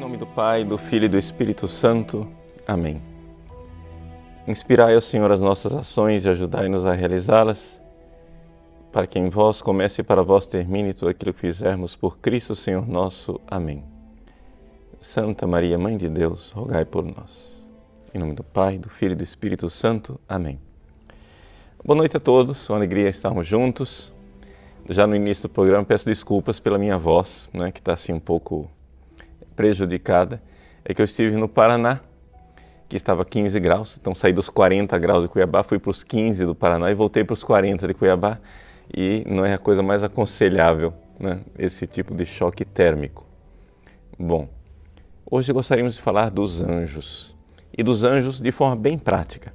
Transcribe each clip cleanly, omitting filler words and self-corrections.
nome do Pai, do Filho e do Espírito Santo. Amém. Inspirai, ó Senhor, as nossas ações e ajudai-nos a realizá-las, para que em vós comece e para vós termine tudo aquilo que fizermos por Cristo, Senhor nosso. Amém. Santa Maria, Mãe de Deus, rogai por nós. Em nome do Pai, do Filho e do Espírito Santo. Amém. Boa noite a todos, uma alegria estarmos juntos. Já no início do programa peço desculpas pela minha voz, né, que está assim um pouco prejudicada. É que eu estive no Paraná, que estava 15 graus, então saí dos 40 graus de Cuiabá, fui para os 15 do Paraná e voltei para os 40 de Cuiabá, e não é a coisa mais aconselhável, né, esse tipo de choque térmico. Bom, hoje gostaríamos de falar dos anjos, e dos anjos de forma bem prática.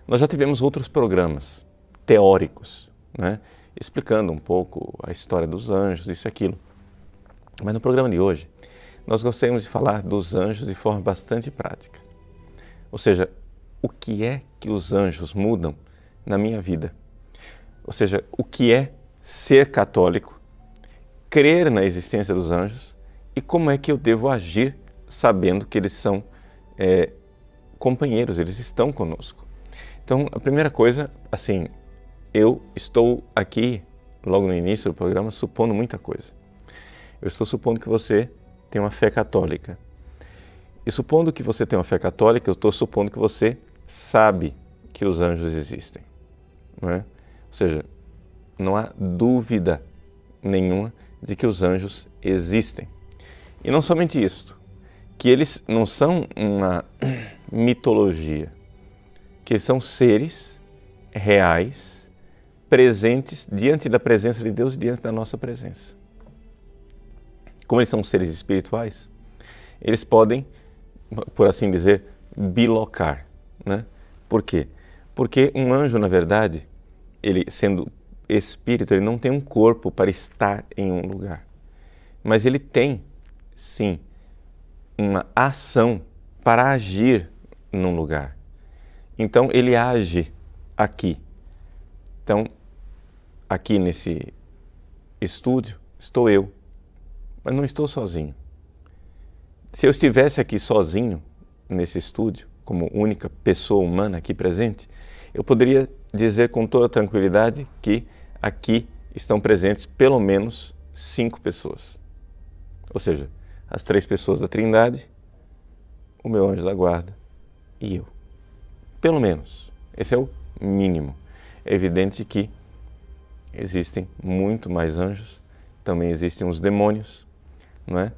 Nós já tivemos outros programas teóricos, né, explicando um pouco a história dos anjos, isso e aquilo. Mas no programa de hoje, nós gostaríamos de falar dos anjos de forma bastante prática. Ou seja, o que é que os anjos mudam na minha vida? Ou seja, o que é ser católico, crer na existência dos anjos e como é que eu devo agir sabendo que eles são companheiros, eles estão conosco. Então, a primeira coisa, assim, eu estou aqui, logo no início do programa, supondo muita coisa. Eu estou supondo que você tem uma fé católica. E supondo que você tem uma fé católica, eu estou supondo que você sabe que os anjos existem. Não é? Ou seja, não há dúvida nenhuma de que os anjos existem. E não somente isso, que eles não são uma mitologia, que eles são seres reais, presentes diante da presença de Deus e diante da nossa presença. Como eles são seres espirituais, eles podem, por assim dizer, bilocar, né? Por quê? Porque um anjo, na verdade, ele sendo espírito, ele não tem um corpo para estar em um lugar. Mas ele tem, sim, uma ação para agir num lugar. Então, ele age aqui. Então, aqui nesse estúdio, estou eu, mas não estou sozinho. Se eu estivesse aqui sozinho, nesse estúdio, como única pessoa humana aqui presente, eu poderia dizer com toda tranquilidade que aqui estão presentes pelo menos 5 pessoas. Ou seja, as 3 pessoas da Trindade, o meu anjo da guarda e eu. Pelo menos. Esse é o mínimo. É evidente que existem muito mais anjos, também existem os demônios, não é?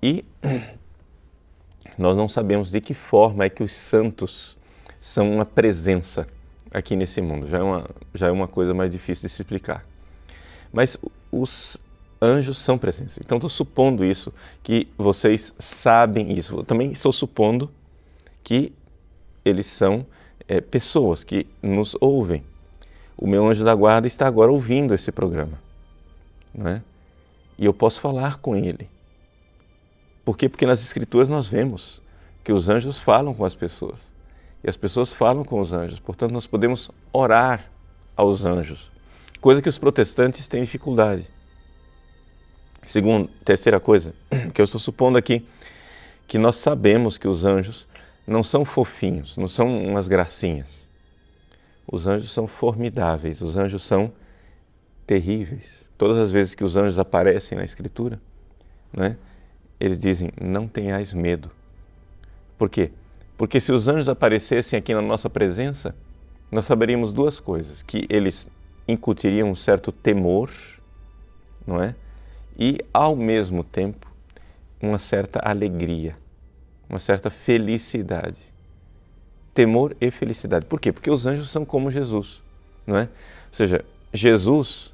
E nós não sabemos de que forma é que os santos são uma presença aqui nesse mundo. Já é uma coisa mais difícil de se explicar. Mas os anjos são presença. Então estou supondo isso, que vocês sabem isso. Eu também estou supondo que eles são pessoas que nos ouvem. O meu anjo da guarda está agora ouvindo esse programa, não é? E eu posso falar com ele. Por quê? Porque nas Escrituras nós vemos que os anjos falam com as pessoas. E as pessoas falam com os anjos. Portanto, nós podemos orar aos anjos. Coisa que os protestantes têm dificuldade. Terceira coisa que eu estou supondo aqui, que nós sabemos que os anjos não são fofinhos, não são umas gracinhas. Os anjos são formidáveis, os anjos são terríveis. Todas as vezes que os anjos aparecem na Escritura, né, eles dizem, não tenhais medo. Por quê? Porque se os anjos aparecessem aqui na nossa presença, nós saberíamos 2 coisas, que eles incutiriam um certo temor, não é? E, ao mesmo tempo, uma certa alegria, uma certa felicidade. Temor e felicidade. Por quê? Porque os anjos são como Jesus, não é? Ou seja, Jesus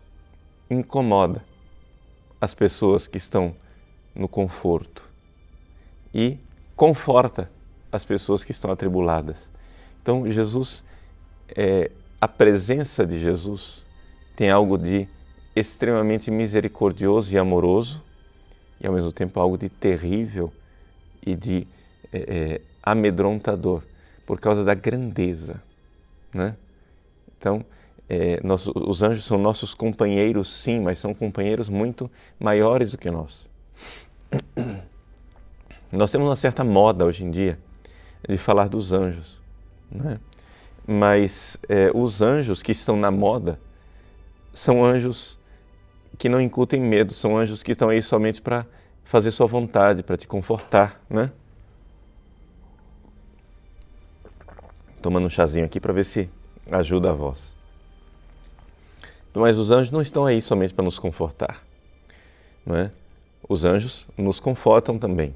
incomoda as pessoas que estão no conforto e conforta as pessoas que estão atribuladas. Então, a presença de Jesus tem algo de extremamente misericordioso e amoroso e, ao mesmo tempo, algo de terrível e de amedrontador, por causa da grandeza, né? Então, os anjos são nossos companheiros, sim, mas são companheiros muito maiores do que nós. Nós temos uma certa moda hoje em dia de falar dos anjos, né? Mas os anjos que estão na moda são anjos que não incutem medo, são anjos que estão aí somente para fazer sua vontade, para te confortar, né? Tomando um chazinho aqui para ver se ajuda a voz. Mas os anjos não estão aí somente para nos confortar, não é? Os anjos nos confortam também,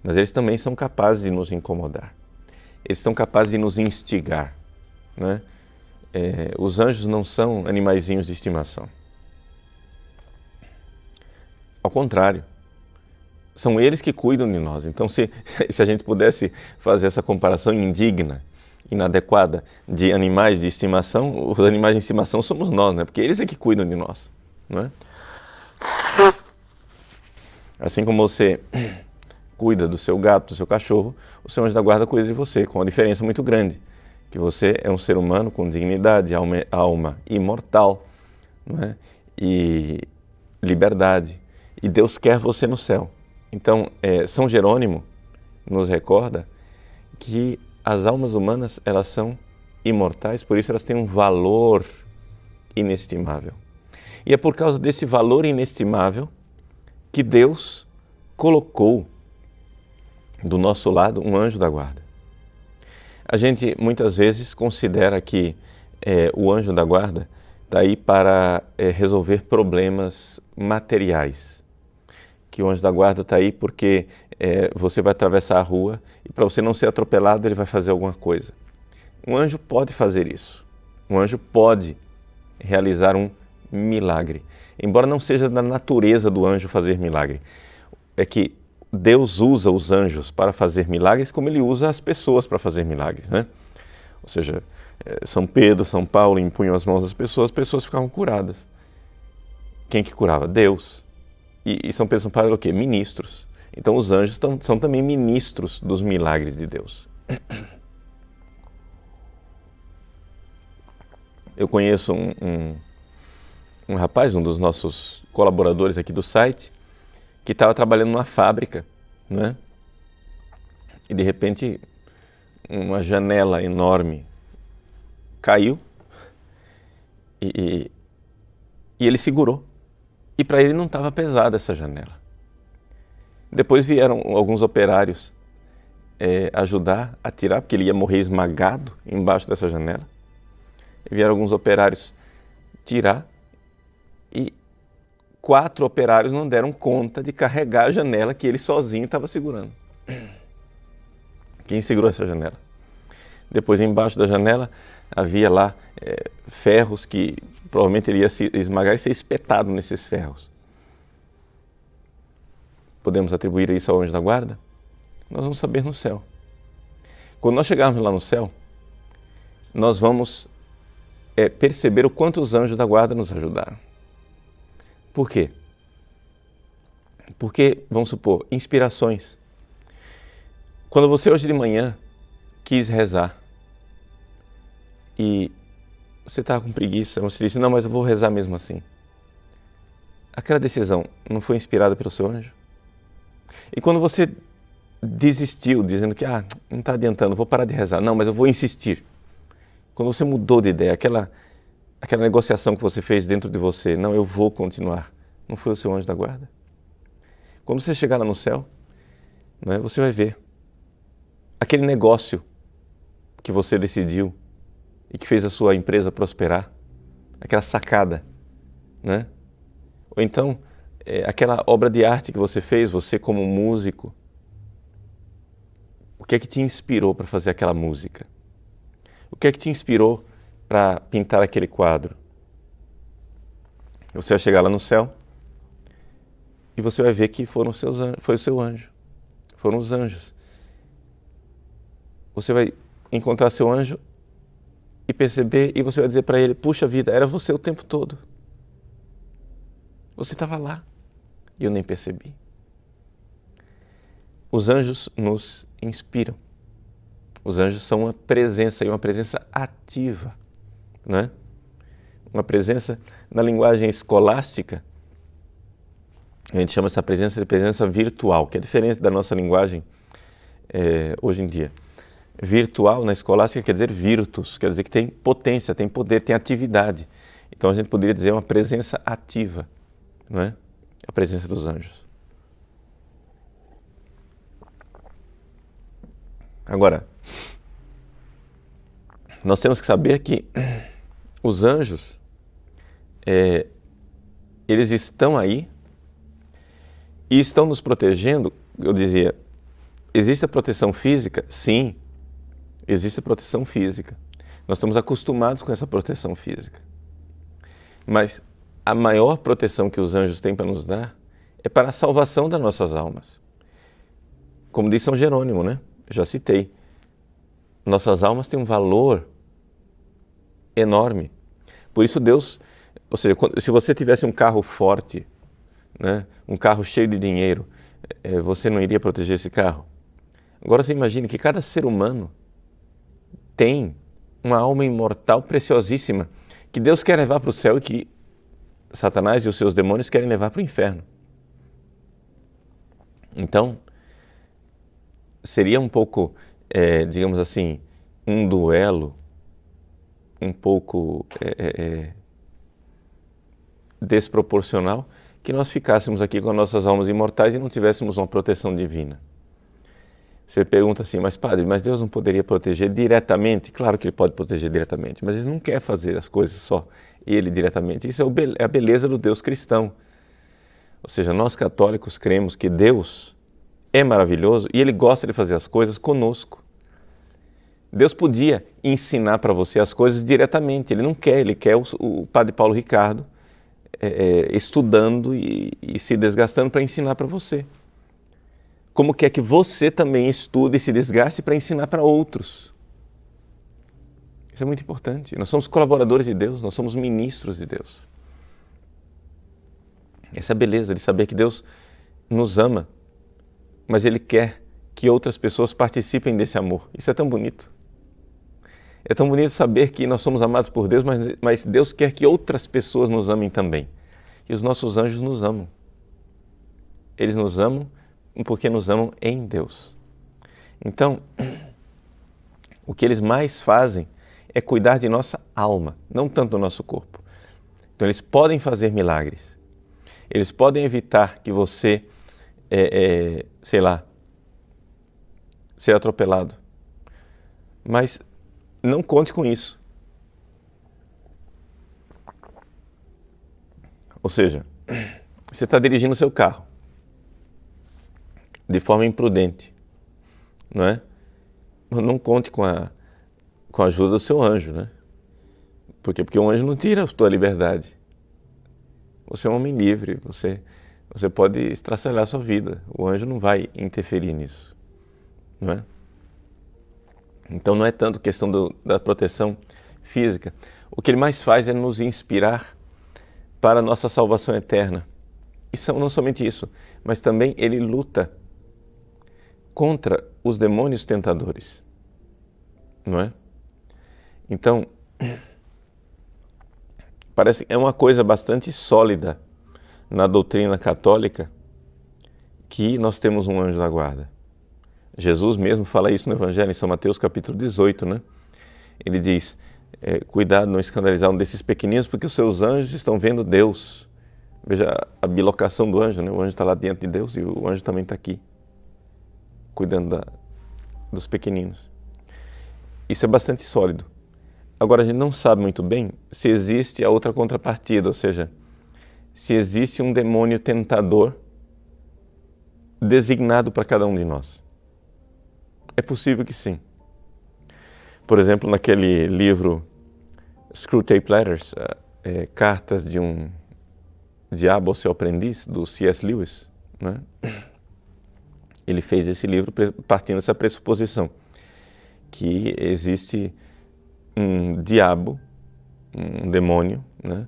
mas eles também são capazes de nos incomodar. Eles são capazes de nos instigar, né? Os anjos não são animaizinhos de estimação. Ao contrário, são eles que cuidam de nós. Então, se a gente pudesse fazer essa comparação indigna, inadequada de animais de estimação, os animais de estimação somos nós, né? Porque eles é que cuidam de nós, não é? Assim como você cuida do seu gato, do seu cachorro, o seu anjo da guarda cuida de você, com uma diferença muito grande, que você é um ser humano com dignidade, alma imortal, não é? E liberdade, e Deus quer você no céu. Então, São Jerônimo nos recorda que as almas humanas, elas são imortais, por isso elas têm um valor inestimável. E é por causa desse valor inestimável que Deus colocou do nosso lado um anjo da guarda. A gente muitas vezes considera que o anjo da guarda está aí para resolver problemas materiais. Que o anjo da guarda está aí porque você vai atravessar a rua e para você não ser atropelado ele vai fazer alguma coisa. Um anjo pode fazer isso. Um anjo pode realizar um milagre. Embora não seja da natureza do anjo fazer milagre. É que Deus usa os anjos para fazer milagres como Ele usa as pessoas para fazer milagres, né? Ou seja, São Pedro, São Paulo impunham as mãos das pessoas ficavam curadas. Quem que curava? Deus. E São Pedro e São Paulo eram o quê? Ministros. Então os anjos são também ministros dos milagres de Deus. Eu conheço um rapaz, um dos nossos colaboradores aqui do site, que estava trabalhando numa fábrica, né? E de repente uma janela enorme caiu e ele segurou. E para ele não estava pesada essa janela. Depois vieram alguns operários ajudar a tirar, porque ele ia morrer esmagado embaixo dessa janela. E vieram alguns operários tirar e 4 operários não deram conta de carregar a janela que ele sozinho estava segurando. Quem segurou essa janela? Depois, embaixo da janela, havia lá ferros que provavelmente ele ia se esmagar e ser espetado nesses ferros. Podemos atribuir isso ao anjo da guarda? Nós vamos saber no céu. Quando nós chegarmos lá no céu, nós vamos perceber o quanto os anjos da guarda nos ajudaram. Por quê? Porque, vamos supor, inspirações. Quando você hoje de manhã quis rezar e você estava com preguiça, você disse, não, mas eu vou rezar mesmo assim. Aquela decisão não foi inspirada pelo seu anjo? E quando você desistiu, dizendo que não está adiantando, vou parar de rezar, não, mas eu vou insistir. Quando você mudou de ideia, aquela negociação que você fez dentro de você, não, eu vou continuar, não foi o seu anjo da guarda? Quando você chegar lá no céu, né, você vai ver aquele negócio que você decidiu e que fez a sua empresa prosperar, aquela sacada, né? Ou então, aquela obra de arte que você fez, você como músico, o que é que te inspirou para fazer aquela música? O que é que te inspirou para pintar aquele quadro? Você vai chegar lá no céu e você vai ver que foi o seu anjo, foram os anjos. Você vai encontrar seu anjo e perceber, e você vai dizer para ele, puxa vida, era você o tempo todo. Você estava lá e eu nem percebi. Os anjos nos inspiram. Os anjos são uma presença, e uma presença ativa, né? Uma presença, na linguagem escolástica, A gente chama essa presença de presença virtual, que é diferente da nossa linguagem hoje em dia. Virtual na escolástica quer dizer virtus, quer dizer que tem potência, tem poder, tem atividade. Então a gente poderia dizer uma presença ativa, não é? A presença dos anjos. Agora, nós temos que saber que os anjos, eles estão aí e estão nos protegendo. Eu dizia, existe a proteção física? Sim, existe a proteção física. Nós estamos acostumados com essa proteção física. Mas a maior proteção que os anjos têm para nos dar é para a salvação das nossas almas. Como diz São Jerônimo, né? Eu já citei. Nossas almas têm um valor enorme. Por isso Deus, ou seja, se você tivesse um carro forte, né, um carro cheio de dinheiro, você não iria proteger esse carro? Agora você imagine que cada ser humano tem uma alma imortal preciosíssima que Deus quer levar para o céu e que Satanás e os seus demônios querem levar para o inferno. Então, seria um pouco, digamos assim, um duelo um pouco desproporcional que nós ficássemos aqui com as nossas almas imortais e não tivéssemos uma proteção divina. Você pergunta assim, mas padre, mas Deus não poderia proteger diretamente? Claro que Ele pode proteger diretamente, mas Ele não quer fazer as coisas só Ele diretamente. Isso é a beleza do Deus cristão. Ou seja, nós católicos cremos que Deus é maravilhoso e Ele gosta de fazer as coisas conosco. Deus podia ensinar para você as coisas diretamente, Ele não quer, Ele quer o padre Paulo Ricardo estudando e se desgastando para ensinar para você. Como quer que você também estude e se desgaste para ensinar para outros. Isso é muito importante. Nós somos colaboradores de Deus, nós somos ministros de Deus. Essa é a beleza de saber que Deus nos ama, mas Ele quer que outras pessoas participem desse amor. Isso é tão bonito. É tão bonito saber que nós somos amados por Deus, mas Deus quer que outras pessoas nos amem também. E os nossos anjos nos amam. Eles nos amam porque nos amam em Deus. Então, o que eles mais fazem é cuidar de nossa alma, não tanto do nosso corpo. Então, eles podem fazer milagres. Eles podem evitar que você, sei lá, seja atropelado. Mas não conte com isso. Ou seja, você está dirigindo o seu carro de forma imprudente, não é? Não conte com a ajuda do seu anjo, né? Por quê? Porque o anjo não tira a sua liberdade. Você é um homem livre, você pode estraçalhar a sua vida. O anjo não vai interferir nisso, não é? Então não é tanto questão da proteção física. O que ele mais faz é nos inspirar para a nossa salvação eterna. E não somente isso, mas também ele luta contra os demônios tentadores, não é? Então, parece que é uma coisa bastante sólida na doutrina católica que nós temos um anjo da guarda. Jesus mesmo fala isso no Evangelho, em São Mateus capítulo 18, né? Ele diz, cuidado, não escandalizar um desses pequeninos, porque os seus anjos estão vendo Deus. Veja a bilocação do anjo, né? O anjo está lá diante de Deus e o anjo também está aqui, cuidando dos pequeninos. Isso é bastante sólido. Agora, a gente não sabe muito bem se existe a outra contrapartida, ou seja, se existe um demônio tentador designado para cada um de nós. É possível que sim. Por exemplo, naquele livro Screwtape Letters, Cartas de um Diabo ao Seu Aprendiz, do C.S. Lewis, né? Ele fez esse livro partindo dessa pressuposição, que existe um diabo, um demônio, né?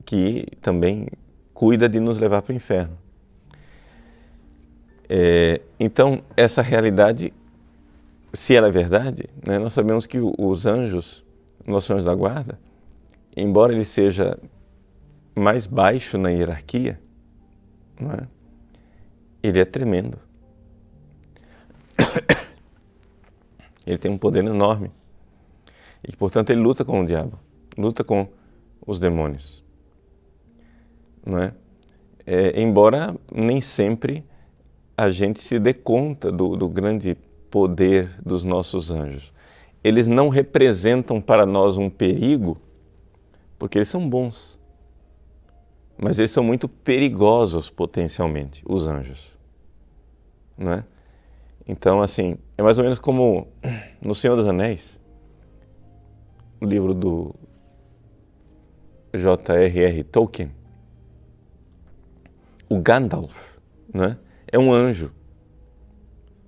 Que também cuida de nos levar para o inferno. Então, essa realidade, se ela é verdade, né, nós sabemos que os anjos, nossos anjos da guarda, embora ele seja mais baixo na hierarquia, não é? Ele é tremendo. Ele tem um poder enorme. E, portanto, ele luta com o diabo, luta com os demônios. Não é? Embora nem sempre a gente se dê conta do grande poder dos nossos anjos. Eles não representam para nós um perigo, porque eles são bons. Mas eles são muito perigosos potencialmente, os anjos. Não é? Então, assim, é mais ou menos como no Senhor dos Anéis, o livro do J.R.R. Tolkien. O Gandalf, né, é um anjo.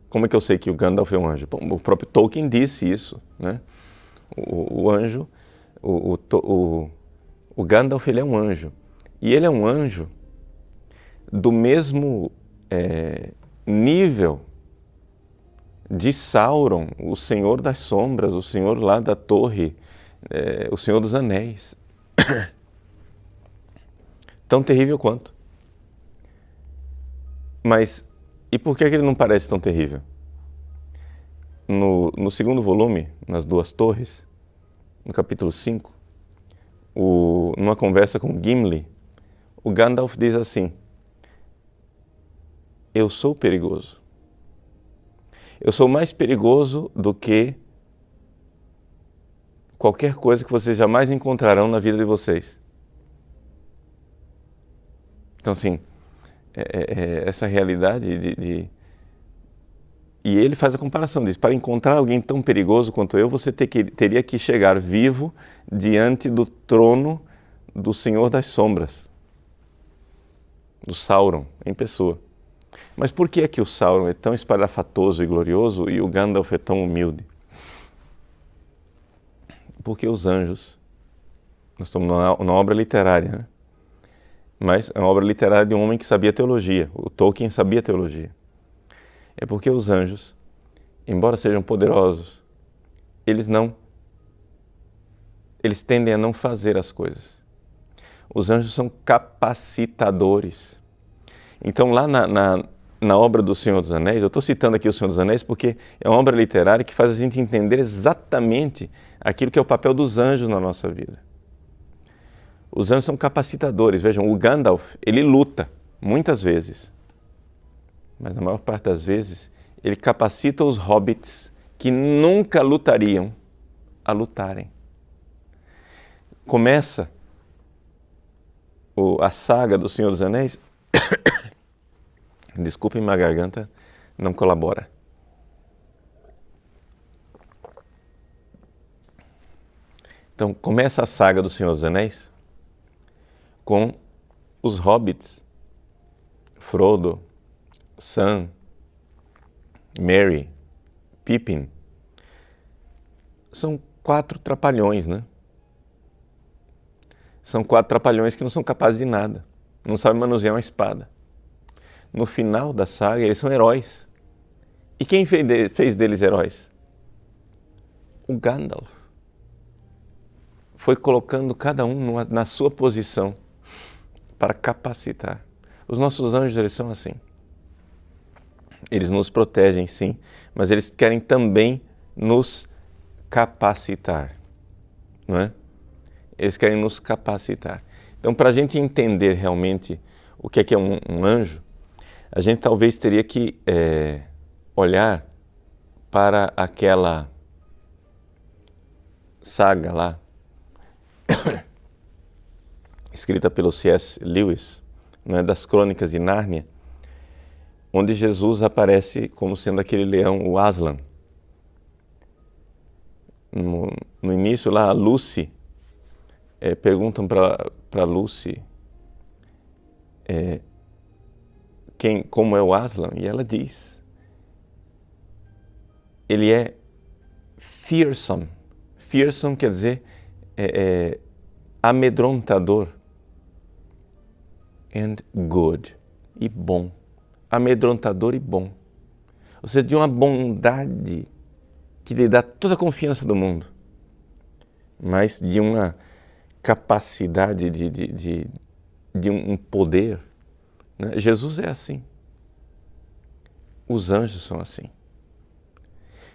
Como é que eu sei que o Gandalf é um anjo? Bom, o próprio Tolkien disse isso, né? O anjo, o Gandalf, ele é um anjo. E ele é um anjo do mesmo nível de Sauron, o Senhor das Sombras, o Senhor lá da Torre, o Senhor dos Anéis. Tão terrível quanto. Mas, e por que ele não parece tão terrível? No segundo volume, nas Duas Torres, no capítulo 5, numa conversa com Gimli, o Gandalf diz assim: eu sou perigoso. Eu sou mais perigoso do que qualquer coisa que vocês jamais encontrarão na vida de vocês. Então, assim, essa realidade E ele faz a comparação disso. Para encontrar alguém tão perigoso quanto eu, você teria que chegar vivo diante do trono do Senhor das Sombras, do Sauron, em pessoa. Mas por que é que o Sauron é tão espalhafatoso e glorioso e o Gandalf é tão humilde? Porque os anjos, nós estamos numa obra literária, né? Mas é uma obra literária de um homem que sabia teologia. O Tolkien sabia teologia. É porque os anjos, embora sejam poderosos, eles tendem a não fazer as coisas. Os anjos são capacitadores. Então lá na obra do Senhor dos Anéis, eu estou citando aqui o Senhor dos Anéis porque é uma obra literária que faz a gente entender exatamente aquilo que é o papel dos anjos na nossa vida. Os anjos são capacitadores. Vejam, o Gandalf, ele luta, muitas vezes. Mas na maior parte das vezes, ele capacita os hobbits que nunca lutariam a lutarem. Começa a saga do Senhor dos Anéis. Desculpem, minha garganta não colabora. Então, começa a saga do Senhor dos Anéis com os hobbits, Frodo, Sam, Merry, Pippin. São 4 trapalhões, né? São 4 trapalhões que não são capazes de nada, não sabem manusear uma espada. No final da saga, eles são heróis. E quem fez deles heróis? O Gandalf. Foi colocando cada um na sua posição para capacitar. Os nossos anjos, eles são assim. Eles nos protegem, sim, mas eles querem também nos capacitar, não é? Eles querem nos capacitar. Então, para a gente entender realmente o que é um anjo, a gente talvez teria que olhar para aquela saga lá, escrita pelo C.S. Lewis, né, das Crônicas de Nárnia, onde Jesus aparece como sendo aquele leão, o Aslan. No início lá, a Lucy, perguntam para Lucy como é o Aslan, e ela diz, ele é fearsome. Fearsome quer dizer amedrontador, and good, e bom. Amedrontador e bom. Ou seja, de uma bondade que lhe dá toda a confiança do mundo, mas de uma capacidade de um poder, né? Jesus é assim. Os anjos são assim.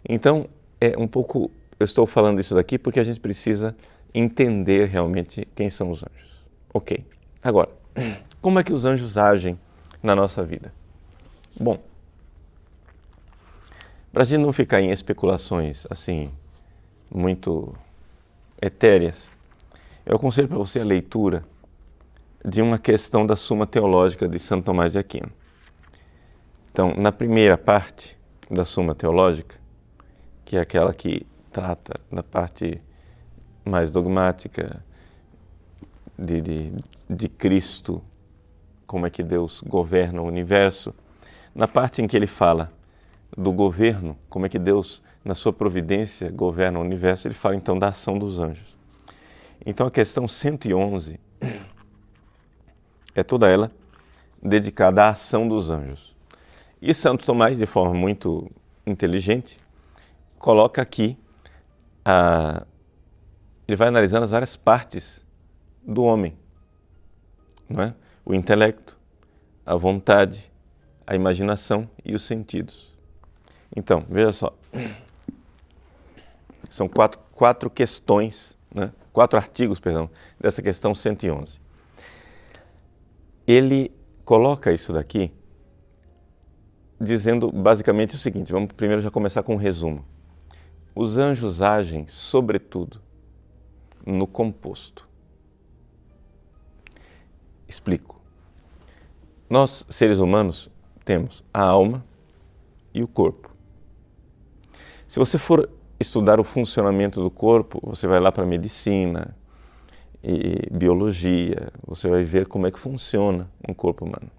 Então, é um pouco, eu estou falando isso daqui porque a gente precisa entender realmente quem são os anjos. Ok. Agora, como é que os anjos agem na nossa vida? Bom, para a gente não ficar em especulações assim, muito etéreas, eu aconselho para você a leitura de uma questão da Suma Teológica de Santo Tomás de Aquino. Então, na primeira parte da Suma Teológica, que é aquela que trata da parte mais dogmática de Cristo, como é que Deus governa o universo, na parte em que ele fala do governo, como é que Deus, na sua providência, governa o universo, ele fala então da ação dos anjos. Então a questão 111 é toda ela dedicada à ação dos anjos. E Santo Tomás, de forma muito inteligente, coloca aqui, ele vai analisando as várias partes do homem, não é? O intelecto, a vontade, a imaginação e os sentidos. Então, veja só, são quatro questões, né? 4 artigos, perdão, dessa questão 111. Ele coloca isso daqui dizendo basicamente o seguinte, vamos primeiro já começar com um resumo. Os anjos agem, sobretudo, no composto. Explico. Nós, seres humanos, temos a alma e o corpo. Se você for estudar o funcionamento do corpo, você vai lá para a medicina e biologia, você vai ver como é que funciona um corpo humano.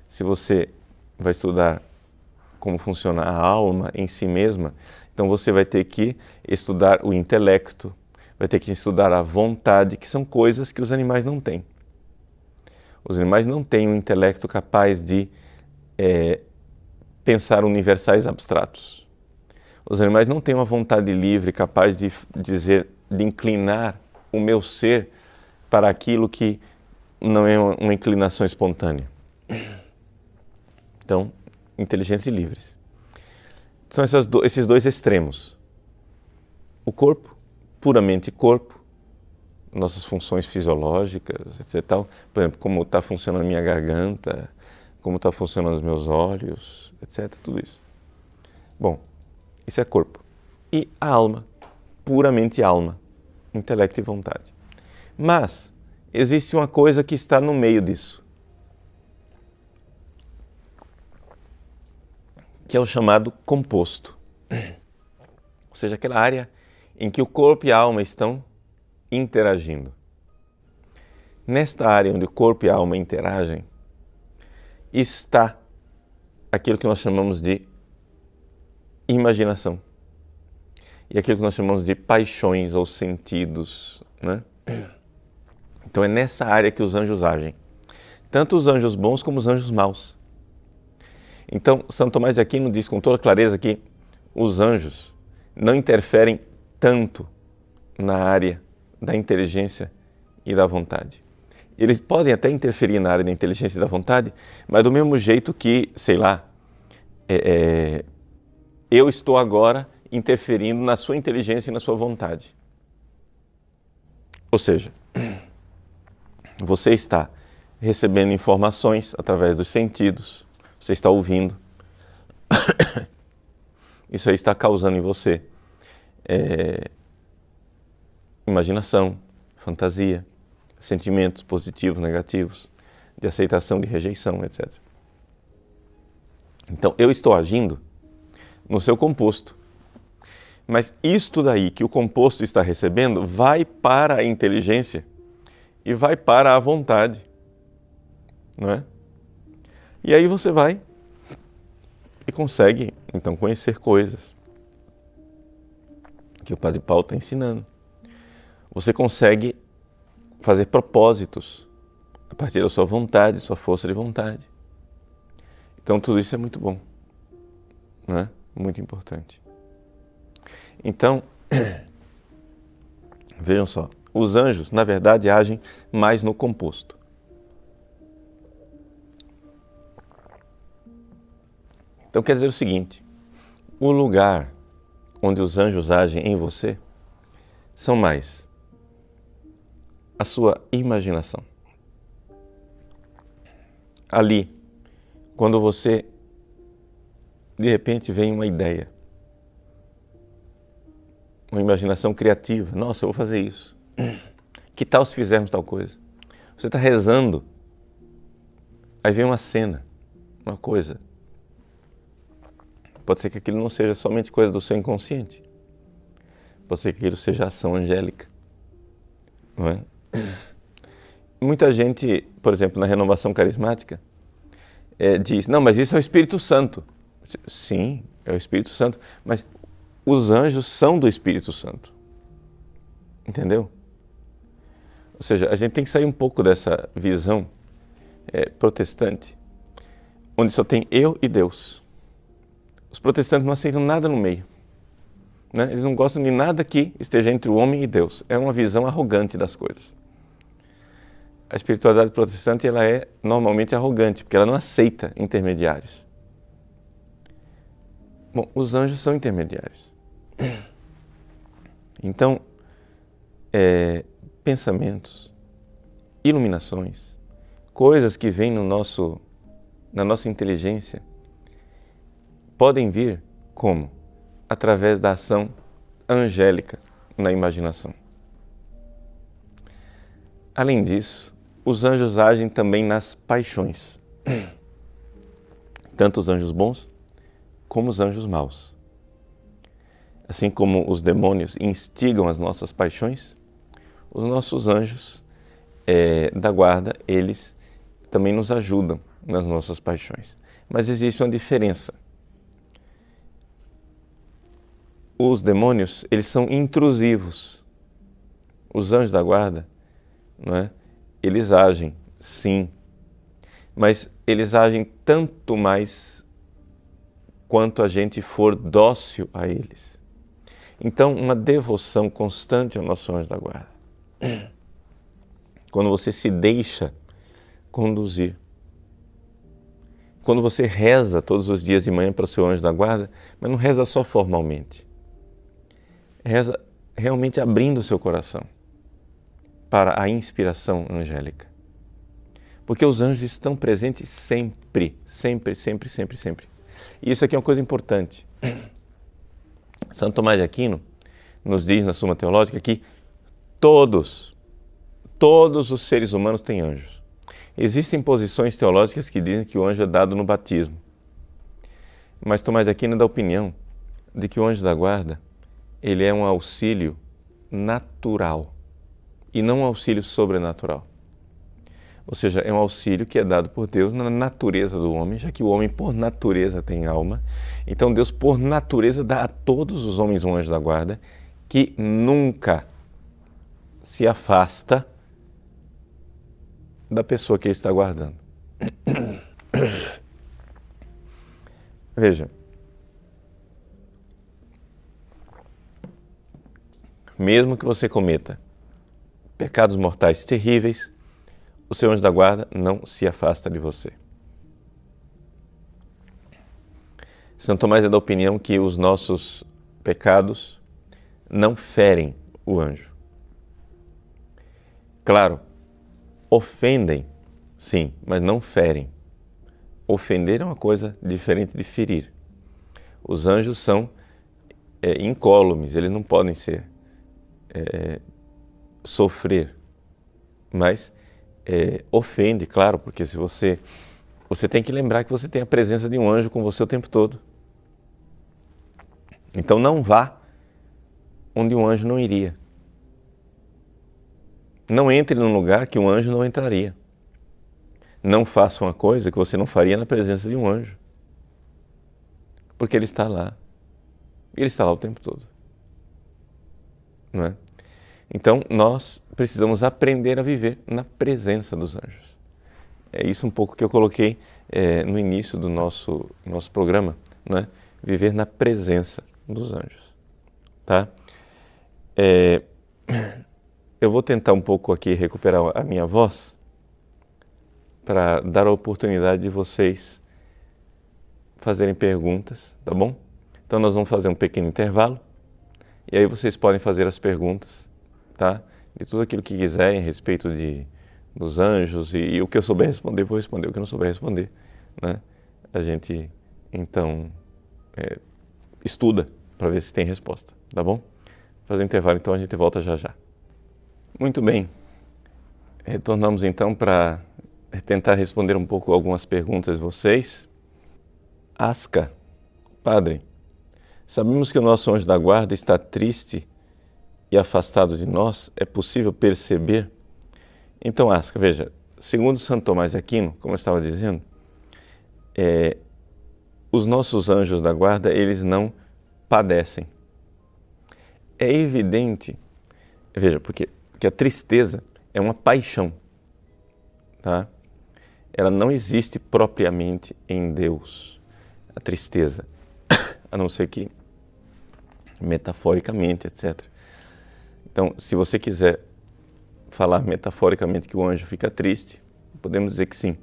Se você vai estudar como funciona a alma em si mesma, então você vai ter que estudar o intelecto, vai ter que estudar a vontade, que são coisas que os animais não têm. Os animais não têm um intelecto capaz de pensar universais abstratos. Os animais não têm uma vontade livre capaz de dizer, de inclinar o meu ser para aquilo que não é uma inclinação espontânea. Então, inteligentes e livres. São esses dois extremos. O corpo, puramente corpo, nossas funções fisiológicas, etc. Por exemplo, como está funcionando a minha garganta, como está funcionando os meus olhos, etc. Tudo isso. Bom, isso é corpo. E a alma, puramente alma, intelecto e vontade. Mas existe uma coisa que está no meio disso, que é o chamado composto. Ou seja, aquela área em que o corpo e a alma estão interagindo. Nesta área onde o corpo e a alma interagem, está aquilo que nós chamamos de imaginação. E aquilo que nós chamamos de paixões ou sentidos, né? Então é nessa área que os anjos agem. Tanto os anjos bons como os anjos maus. Então, Santo Tomás de Aquino diz com toda clareza que os anjos não interferem tanto na área da inteligência e da vontade. Eles podem até interferir na área da inteligência e da vontade, mas do mesmo jeito que, sei lá, eu estou agora interferindo na sua inteligência e na sua vontade. Ou seja, você está recebendo informações através dos sentidos, você está ouvindo. Isso aí está causando em você imaginação, fantasia, sentimentos positivos, negativos, de aceitação, de rejeição, etc. Então, eu estou agindo no seu composto. Mas isto daí que o composto está recebendo vai para a inteligência e vai para a vontade, não é? E aí você vai e consegue, então, conhecer coisas que o Padre Paulo está ensinando. Você consegue fazer propósitos a partir da sua vontade, sua força de vontade. Então, tudo isso é muito bom, não é? Muito importante. Então, vejam só, os anjos, na verdade, agem mais no composto. Então quer dizer o seguinte, o lugar onde os anjos agem em você são mais a sua imaginação. Ali, quando você de repente vem uma ideia, uma imaginação criativa, nossa, eu vou fazer isso. Que tal se fizermos tal coisa? Você está rezando, aí vem uma cena, uma coisa. Pode ser que aquilo não seja somente coisa do seu inconsciente. Pode ser que aquilo seja ação angélica. Não é? Muita gente, por exemplo, na renovação carismática, diz, não, mas isso é o Espírito Santo. Sim, é o Espírito Santo, mas os anjos são do Espírito Santo. Entendeu? Ou seja, a gente tem que sair um pouco dessa visão protestante, onde só tem eu e Deus. Os protestantes não aceitam nada no meio. Né? Eles não gostam de nada que esteja entre o homem e Deus. É uma visão arrogante das coisas. A espiritualidade protestante ela é normalmente arrogante, porque ela não aceita intermediários. Bom, os anjos são intermediários. Então, pensamentos, iluminações, coisas que vêm na nossa inteligência, podem vir como? Através da ação angélica na imaginação. Além disso, os anjos agem também nas paixões. Tanto os anjos bons como os anjos maus. Assim como os demônios instigam as nossas paixões, os nossos anjos da guarda, eles também nos ajudam nas nossas paixões. Mas existe uma diferença. Os demônios, eles são intrusivos. Os anjos da guarda, não é? Eles agem, sim, mas eles agem tanto mais quanto a gente for dócil a eles. Então, uma devoção constante ao nosso anjo da guarda. Quando você se deixa conduzir. Quando você reza todos os dias de manhã para o seu anjo da guarda, mas não reza só formalmente. Reza realmente abrindo o seu coração para a inspiração angélica. Porque os anjos estão presentes sempre, sempre, sempre, sempre, sempre. E isso aqui é uma coisa importante. Santo Tomás de Aquino nos diz na Suma Teológica que todos os seres humanos têm anjos. Existem posições teológicas que dizem que o anjo é dado no batismo. Mas Tomás de Aquino é da opinião de que o anjo da guarda, ele é um auxílio natural e não um auxílio sobrenatural. Ou seja, é um auxílio que é dado por Deus na natureza do homem, já que o homem por natureza tem alma. Então Deus por natureza dá a todos os homens um anjo da guarda que nunca se afasta da pessoa que ele está guardando. Veja, mesmo que você cometa pecados mortais terríveis, o seu anjo da guarda não se afasta de você. Santo Tomás é da opinião que os nossos pecados não ferem o anjo. Claro, ofendem, sim, mas não ferem. Ofender é uma coisa diferente de ferir. Os anjos são incólumes, eles não podem sofrer, mas ofende, claro, porque se você tem que lembrar que você tem a presença de um anjo com você o tempo todo. Então não vá onde um anjo não iria. Não entre num lugar que um anjo não entraria. Não faça uma coisa que você não faria na presença de um anjo. Porque ele está lá. Ele está lá o tempo todo. Não é? Então, nós precisamos aprender a viver na presença dos anjos. É isso um pouco que eu coloquei no início do nosso programa, não é? Viver na presença dos anjos. Tá? Eu vou tentar um pouco aqui recuperar a minha voz para dar a oportunidade de vocês fazerem perguntas, tá bom? Então nós vamos fazer um pequeno intervalo e aí vocês podem fazer as perguntas, tá? De tudo aquilo que quiserem a respeito dos anjos e o que eu souber responder, vou responder. O que eu não souber responder, né? A gente, então, estuda para ver se tem resposta, tá bom? Fazer intervalo, então a gente volta já já. Muito bem. Retornamos então para tentar responder um pouco algumas perguntas de vocês. Aska, padre, sabemos que o nosso anjo da guarda está triste e afastado de nós, é possível perceber? Então, Aska, veja, segundo Santo Tomás de Aquino, como eu estava dizendo, os nossos anjos da guarda, eles não padecem. É evidente, veja, porque a tristeza é uma paixão, tá? Ela não existe propriamente em Deus, a tristeza, a não ser que metaforicamente, etc. Então, se você quiser falar metaforicamente que o anjo fica triste, podemos dizer que sim.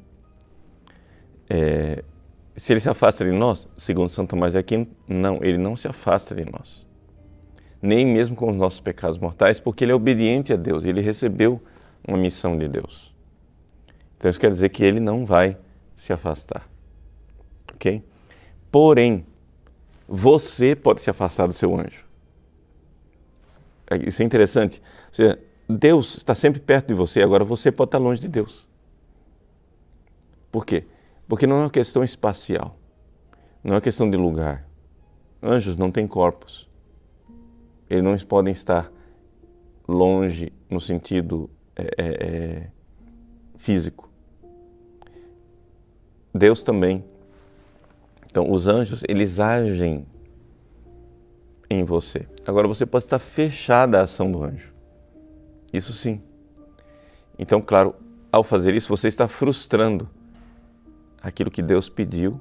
Se ele se afasta de nós, segundo Santo Tomás de Aquino, não, ele não se afasta de nós. Nem mesmo com os nossos pecados mortais, porque ele é obediente a Deus, ele recebeu uma missão de Deus. Então isso quer dizer que ele não vai se afastar, ok? Porém, você pode se afastar do seu anjo. Isso é interessante. Ou seja, Deus está sempre perto de você, agora você pode estar longe de Deus. Por quê? Porque não é uma questão espacial, não é uma questão de lugar. Anjos não têm corpos. Eles não podem estar longe no sentido físico. Deus também. Então, os anjos, eles agem em você. Agora, você pode estar fechada à ação do anjo. Isso sim. Então, claro, ao fazer isso, você está frustrando aquilo que Deus pediu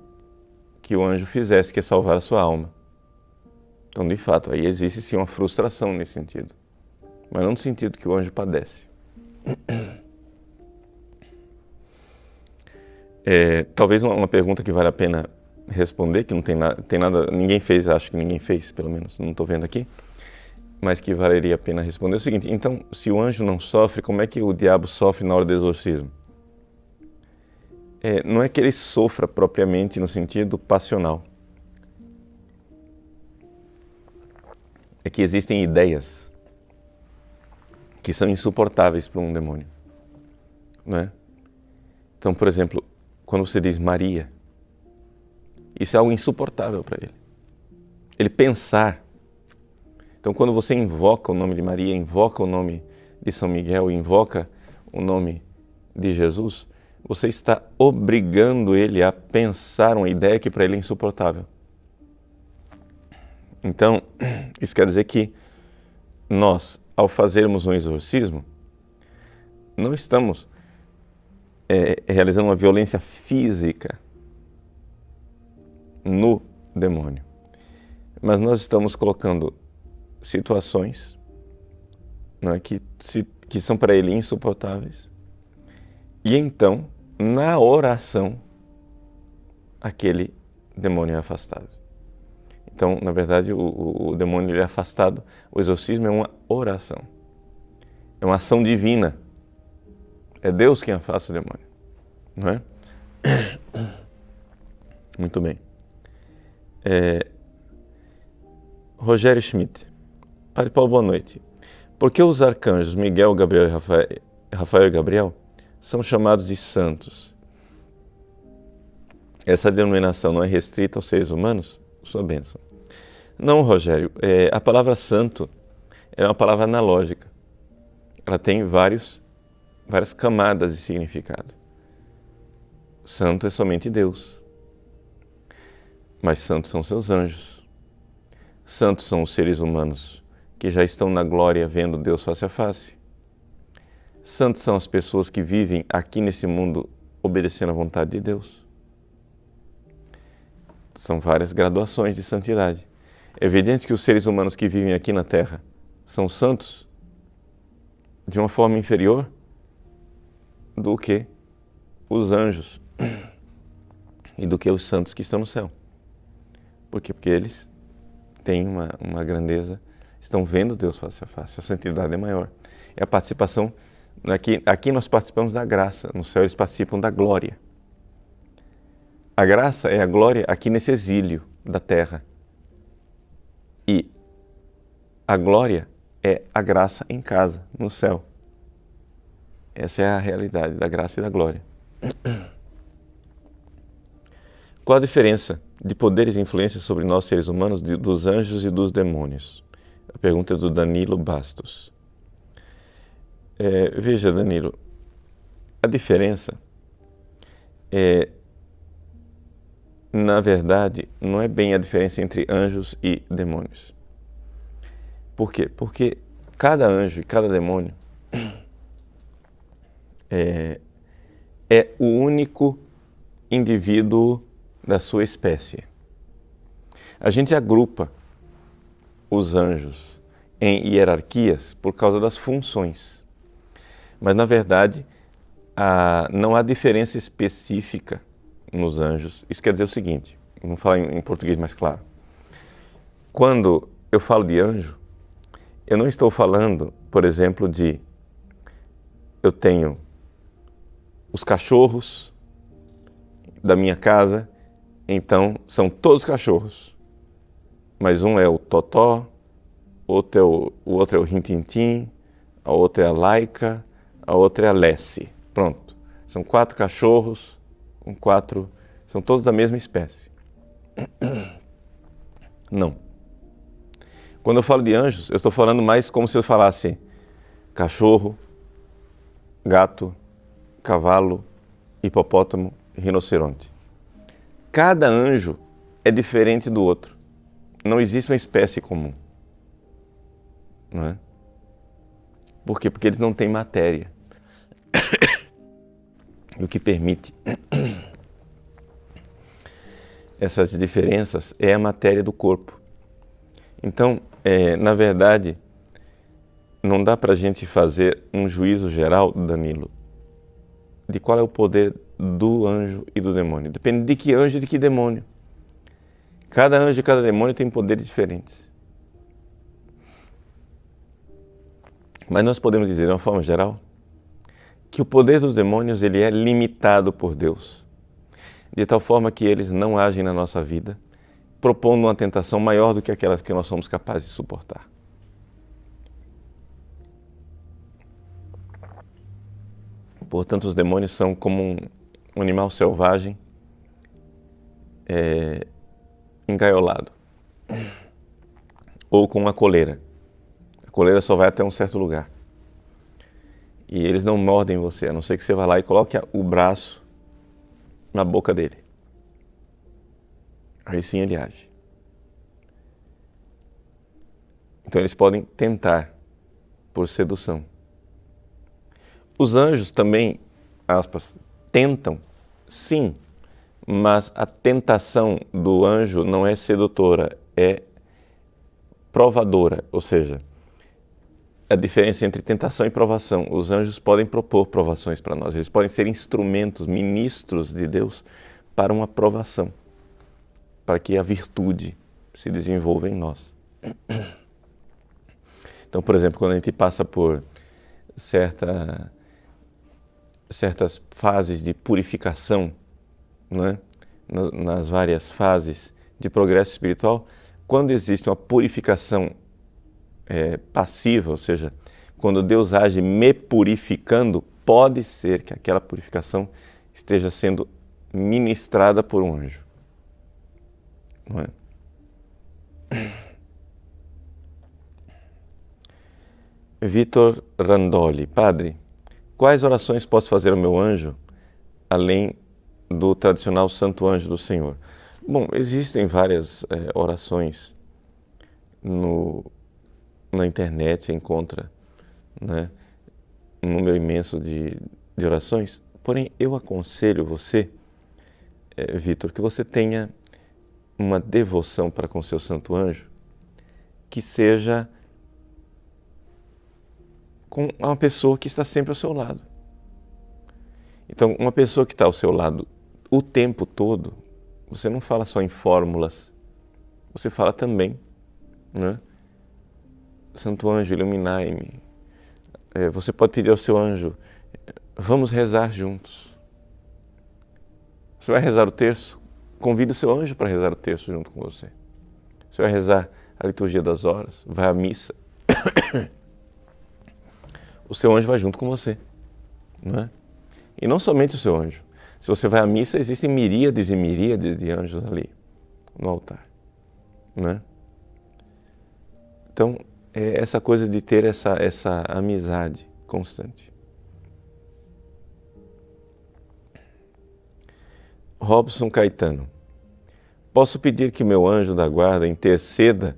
que o anjo fizesse, que é salvar a sua alma. Então, de fato, aí existe sim uma frustração nesse sentido. Mas não no sentido que o anjo padece. Talvez uma pergunta que vale a pena responder, que não tem nada, ninguém fez, acho que ninguém fez, pelo menos, não estou vendo aqui, mas que valeria a pena responder é o seguinte: então, se o anjo não sofre, como é que o diabo sofre na hora do exorcismo? Não é que ele sofra propriamente no sentido passional. É que existem ideias que são insuportáveis para um demônio, não é? Então, por exemplo, quando você diz Maria, isso é algo insuportável para ele. Ele pensar. Então, quando você invoca o nome de Maria, invoca o nome de São Miguel, invoca o nome de Jesus, você está obrigando ele a pensar uma ideia que para ele é insuportável. Então, isso quer dizer que nós, ao fazermos um exorcismo, não estamos realizando uma violência física no demônio, mas nós estamos colocando situações, não é, que são para ele insuportáveis, e então, na oração, aquele demônio é afastado. Então, na verdade, o demônio ele é afastado. O exorcismo é uma oração. É uma ação divina. É Deus quem afasta o demônio. Não é? Muito bem. Rogério Schmidt. Padre Paulo, boa noite. Por que os arcanjos Miguel, Gabriel e Rafael e Gabriel são chamados de santos? Essa denominação não é restrita aos seres humanos? Sua bênção. Não, Rogério. A palavra santo é uma palavra analógica. Ela tem várias camadas de significado. Santo é somente Deus. Mas santos são seus anjos. Santos são os seres humanos que já estão na glória vendo Deus face a face. Santos são as pessoas que vivem aqui nesse mundo obedecendo à vontade de Deus. São várias graduações de santidade. É evidente que os seres humanos que vivem aqui na Terra são santos de uma forma inferior do que os anjos e do que os santos que estão no céu. Por quê? Porque eles têm uma grandeza, estão vendo Deus face a face, a santidade é maior. É a participação, aqui nós participamos da graça, no céu eles participam da glória. A graça é a glória aqui nesse exílio da terra. E a glória é a graça em casa, no céu. Essa é a realidade da graça e da glória. Qual a diferença de poderes e influências sobre nós, seres humanos, dos anjos e dos demônios? A pergunta é do Danilo Bastos. Veja, Danilo, a diferença na verdade, não é bem a diferença entre anjos e demônios. Por quê? Porque cada anjo e cada demônio é o único indivíduo da sua espécie. A gente agrupa os anjos em hierarquias por causa das funções. Mas, na verdade, não há diferença específica nos anjos. Isso quer dizer o seguinte, vamos falar em português mais claro. Quando eu falo de anjo, eu não estou falando, por exemplo, eu tenho os cachorros da minha casa, então são todos cachorros. Mas um é o Totó, o outro é o Rintintim, a outra é a Laika, a outra é a Lessie. Pronto. São 4 cachorros, são todos da mesma espécie. Não. Quando eu falo de anjos, eu estou falando mais como se eu falasse cachorro, gato, cavalo, hipopótamo, rinoceronte. Cada anjo é diferente do outro. Não existe uma espécie comum. Não é? Por quê? Porque eles não têm matéria. O que permite essas diferenças é a matéria do corpo. Então, na verdade, não dá para a gente fazer um juízo geral, Danilo, de qual é o poder do anjo e do demônio. Depende de que anjo e de que demônio. Cada anjo e cada demônio tem poderes diferentes. Mas nós podemos dizer, de uma forma geral, que o poder dos demônios ele é limitado por Deus, de tal forma que eles não agem na nossa vida, propondo uma tentação maior do que aquela que nós somos capazes de suportar. Portanto, os demônios são como um animal selvagem engaiolado, ou com uma coleira. A coleira só vai até um certo lugar. E eles não mordem você, a não ser que você vá lá e coloque o braço na boca dele. Aí sim ele age. Então eles podem tentar por sedução. Os anjos também, aspas, tentam, sim, mas a tentação do anjo não é sedutora, é provadora, ou seja, a diferença entre tentação e provação. Os anjos podem propor provações para nós, eles podem ser instrumentos, ministros de Deus para uma provação, para que a virtude se desenvolva em nós. Então, por exemplo, quando a gente passa por certas fases de purificação, né? Nas várias fases de progresso espiritual, quando existe uma purificação passiva, ou seja, quando Deus age me purificando, pode ser que aquela purificação esteja sendo ministrada por um anjo. Não é? Vitor Randoli, padre, quais orações posso fazer ao meu anjo, além do tradicional Santo Anjo do Senhor? Bom, existem várias orações na internet, você encontra, né, um número imenso de orações, porém eu aconselho você, Vitor, que você tenha uma devoção para com seu Santo Anjo que seja com uma pessoa que está sempre ao seu lado. Então, uma pessoa que está ao seu lado o tempo todo, você não fala só em fórmulas, você fala também, né? Santo anjo, iluminai-me. Você pode pedir ao seu anjo, vamos rezar juntos. Você vai rezar o terço? Convida o seu anjo para rezar o terço junto com você. Você vai rezar a liturgia das horas, vai à missa. O seu anjo vai junto com você, não é? E não somente o seu anjo. Se você vai à missa, existem miríades e miríades de anjos ali no altar, não é? Então, é essa coisa de ter essa amizade constante. Robson Caetano. Posso pedir que meu anjo da guarda interceda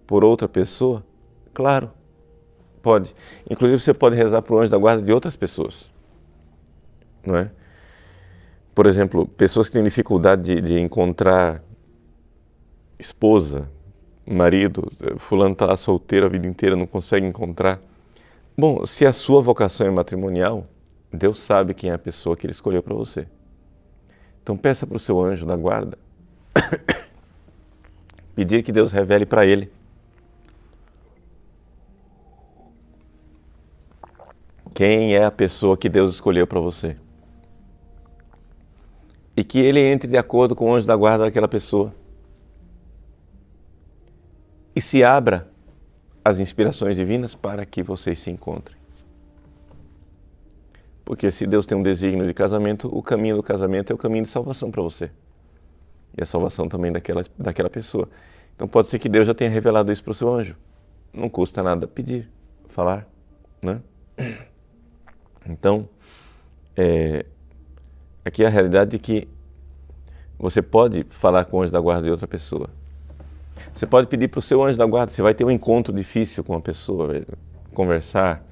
por outra pessoa? Claro, pode. Inclusive você pode rezar para o anjo da guarda de outras pessoas, não é? Por exemplo, pessoas que têm dificuldade de encontrar esposa, marido, fulano está lá solteiro a vida inteira, não consegue encontrar. Bom, se a sua vocação é matrimonial, Deus sabe quem é a pessoa que Ele escolheu para você. Então peça para o seu anjo da guarda pedir que Deus revele para ele quem é a pessoa que Deus escolheu para você. E que ele entre de acordo com o anjo da guarda daquela pessoa. E se abra às inspirações divinas para que vocês se encontrem. Porque se Deus tem um desígnio de casamento, o caminho do casamento é o caminho de salvação para você. E a salvação também daquela pessoa. Então pode ser que Deus já tenha revelado isso para o seu anjo. Não custa nada pedir, falar, né? Então, aqui é a realidade de que você pode falar com o anjo da guarda de outra pessoa. Você pode pedir para o seu anjo da guarda, você vai ter um encontro difícil com uma pessoa, vai conversar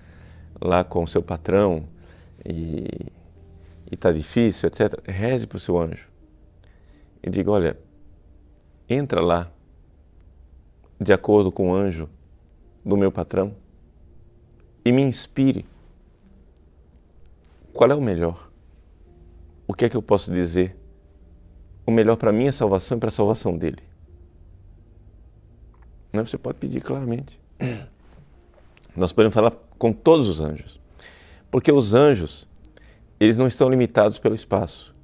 lá com o seu patrão e está difícil, etc. Reze para o seu anjo e diga, olha, entra lá de acordo com o anjo do meu patrão e me inspire. Qual é o melhor? O que é que eu posso dizer? O melhor para a minha salvação e para a salvação dele. Não, você pode pedir claramente. Nós podemos falar com todos os anjos. Porque os anjos, eles não estão limitados pelo espaço.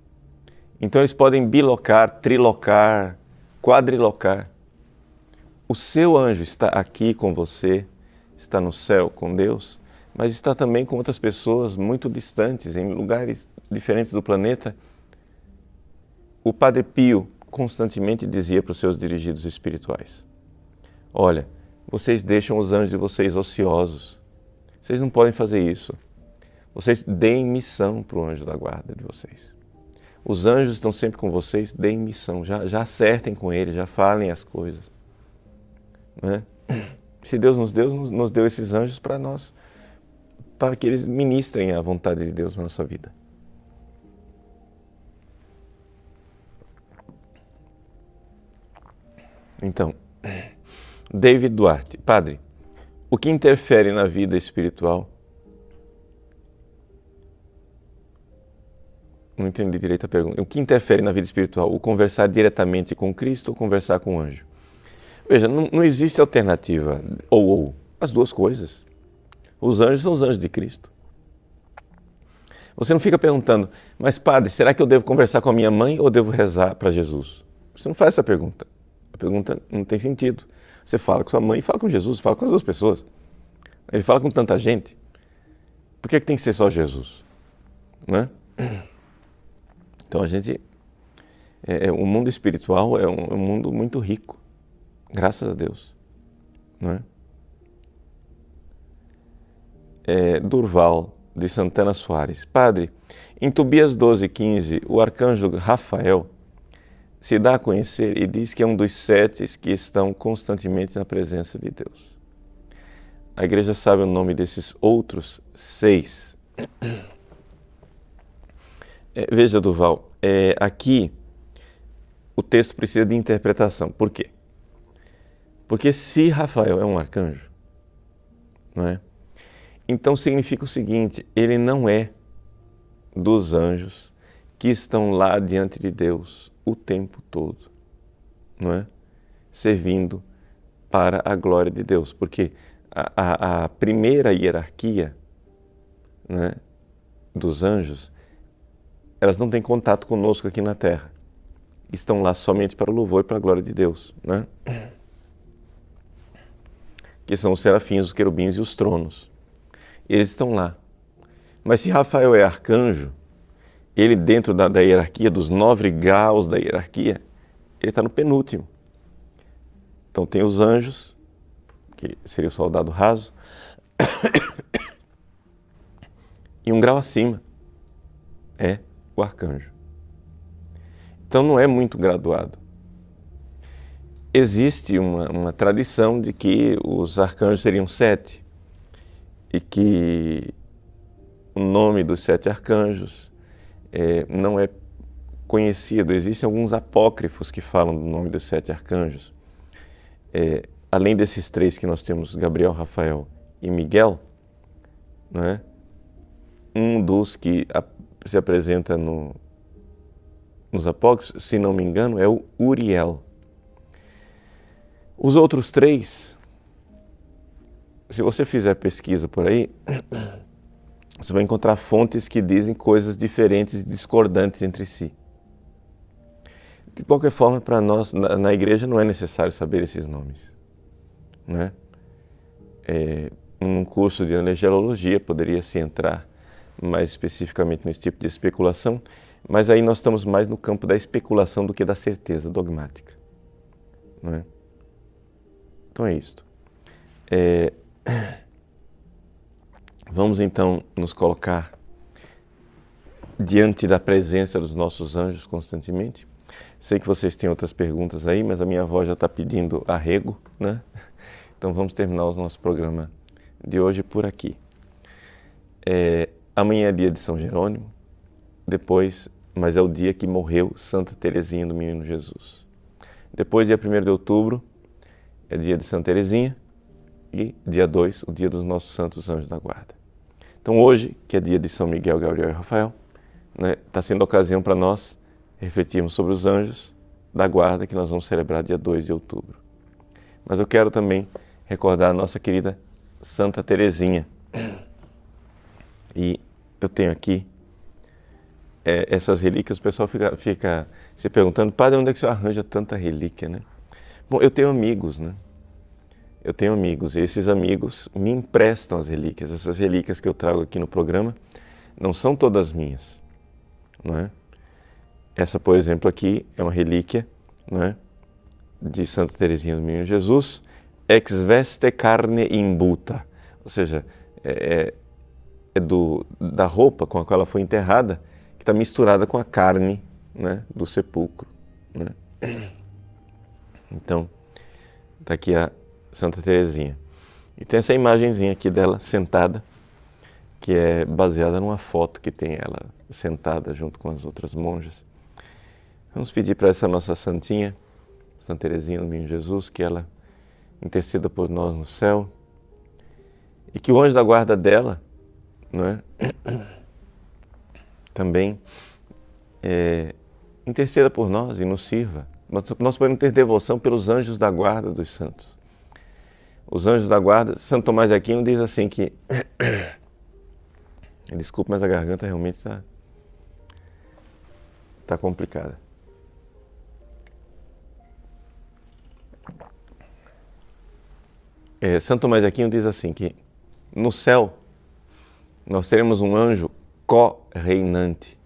Então eles podem bilocar, trilocar, quadrilocar. O seu anjo está aqui com você, está no céu com Deus, mas está também com outras pessoas muito distantes, em lugares diferentes do planeta. O Padre Pio constantemente dizia para os seus dirigidos espirituais, olha, vocês deixam os anjos de vocês ociosos, vocês não podem fazer isso, vocês deem missão para o anjo da guarda de vocês. Os anjos estão sempre com vocês, deem missão, já acertem com ele, já falem as coisas. Né? Se Deus nos deu esses anjos para nós, para que eles ministrem a vontade de Deus na nossa vida. Então, David Duarte, padre, o que interfere na vida espiritual? Não entendi direito a pergunta. O que interfere na vida espiritual? O conversar diretamente com Cristo ou conversar com o anjo? Veja, não existe alternativa, ou, as duas coisas. Os anjos são os anjos de Cristo. Você não fica perguntando, mas padre, será que eu devo conversar com a minha mãe ou devo rezar para Jesus? Você não faz essa pergunta. A pergunta não tem sentido. Você fala com sua mãe e fala com Jesus, fala com as duas pessoas. Ele fala com tanta gente. Por que tem que ser só Jesus? Não é? Então o mundo espiritual é um mundo muito rico, graças a Deus, não é? Durval, de Santana Soares, padre, em Tobias 12:15, o arcanjo Rafael se dá a conhecer e diz que é um dos 7 que estão constantemente na presença de Deus. A igreja sabe o nome desses outros 6. Veja, Durval, aqui o texto precisa de interpretação. Por quê? Porque se Rafael é um arcanjo, não é? Então significa o seguinte, ele não é dos anjos que estão lá diante de Deus o tempo todo, não é? servindo para a glória de Deus, porque a primeira hierarquia, né, dos anjos, elas não têm contato conosco aqui na Terra. Estão lá somente para o louvor e para a glória de Deus, né? Que são os serafins, os querubins e os tronos. Eles estão lá. Mas se Rafael é arcanjo, ele dentro da hierarquia, dos 9 graus da hierarquia, ele está no penúltimo. Então tem os anjos, que seria o soldado raso, e um grau acima é o arcanjo. Então não é muito graduado. Existe uma tradição de que os arcanjos seriam 7 e que o nome dos 7 arcanjos não é conhecido. Existem alguns apócrifos que falam do nome dos 7 arcanjos. Além desses 3 que nós temos, Gabriel, Rafael e Miguel, né? Um dos que se apresenta nos apócrifos, se não me engano, é o Uriel. Os outros 3, se você fizer pesquisa por aí, você vai encontrar fontes que dizem coisas diferentes e discordantes entre si. De qualquer forma, para nós, na igreja, não é necessário saber esses nomes, né? Um curso de angelologia poderia se entrar mais especificamente nesse tipo de especulação, mas aí nós estamos mais no campo da especulação do que da certeza dogmática, né? Então é isto. Vamos então nos colocar diante da presença dos nossos anjos constantemente. Sei que vocês têm outras perguntas aí, mas a minha avó já está pedindo arrego, né? Então vamos terminar o nosso programa de hoje por aqui. Amanhã é dia de São Jerônimo, mas é o dia que morreu Santa Teresinha do Menino Jesus. Depois, dia 1º de outubro, é dia de Santa Teresinha e dia 2, o dia dos nossos santos anjos da guarda. Então hoje, que é dia de São Miguel, Gabriel e Rafael, né, está sendo ocasião para nós refletirmos sobre os anjos da guarda que nós vamos celebrar dia 2 de outubro. Mas eu quero também recordar a nossa querida Santa Teresinha. E eu tenho aqui essas relíquias. O pessoal fica se perguntando, padre, onde é que você arranja tanta relíquia, né? Bom, eu tenho amigos, né? Eu tenho amigos, e esses amigos me emprestam as relíquias. Essas relíquias que eu trago aqui no programa não são todas minhas, não é? Essa, por exemplo, aqui é uma relíquia, não é? De Santa Teresinha do Menino Jesus, ex veste carne imbuta, ou seja, da roupa com a qual ela foi enterrada, que está misturada com a carne, né, do sepulcro, né? Então, está aqui a Santa Teresinha. E tem essa imagenzinha aqui dela sentada, que é baseada numa foto que tem ela sentada junto com as outras monjas. Vamos pedir para essa nossa santinha, Santa Teresinha do Menino Jesus, que ela interceda por nós no céu e que o anjo da guarda dela, não é? Também interceda por nós e nos sirva. Nós podemos ter devoção pelos anjos da guarda dos santos. Os anjos da guarda, Santo Tomás de Aquino diz assim que... Desculpe, mas a garganta realmente está complicada. Santo Tomás de Aquino diz assim que no céu nós teremos um anjo co-reinante,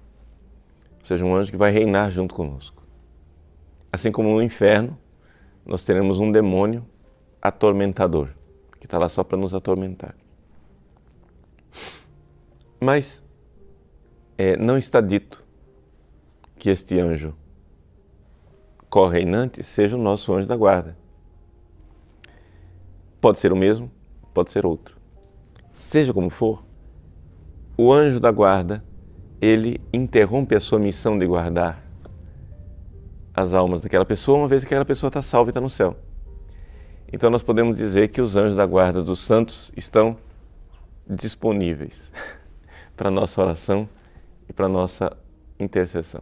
ou seja, um anjo que vai reinar junto conosco. Assim como no inferno nós teremos um demônio atormentador, que está lá só para nos atormentar. Mas não está dito que este anjo co-reinante seja o nosso anjo da guarda. Pode ser o mesmo, pode ser outro. Seja como for, o anjo da guarda, ele interrompe a sua missão de guardar as almas daquela pessoa, uma vez que aquela pessoa está salva e está no céu. Então nós podemos dizer que os anjos da guarda dos santos estão disponíveis para a nossa oração e para a nossa intercessão.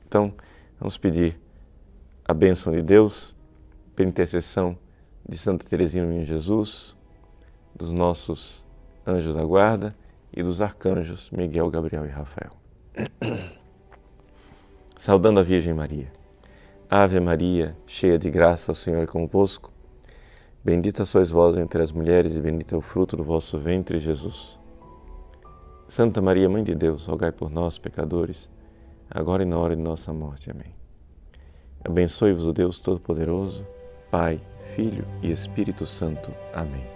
Então, vamos pedir a bênção de Deus pela intercessão de Santa Teresinha do Menino Jesus, dos nossos anjos da guarda e dos arcanjos Miguel, Gabriel e Rafael. Saudando a Virgem Maria. Ave Maria, cheia de graça, o Senhor é convosco. Bendita sois vós entre as mulheres e bendito é o fruto do vosso ventre, Jesus. Santa Maria, Mãe de Deus, rogai por nós, pecadores, agora e na hora de nossa morte. Amém. Abençoe-vos o Deus Todo-Poderoso, Pai, Filho e Espírito Santo. Amém.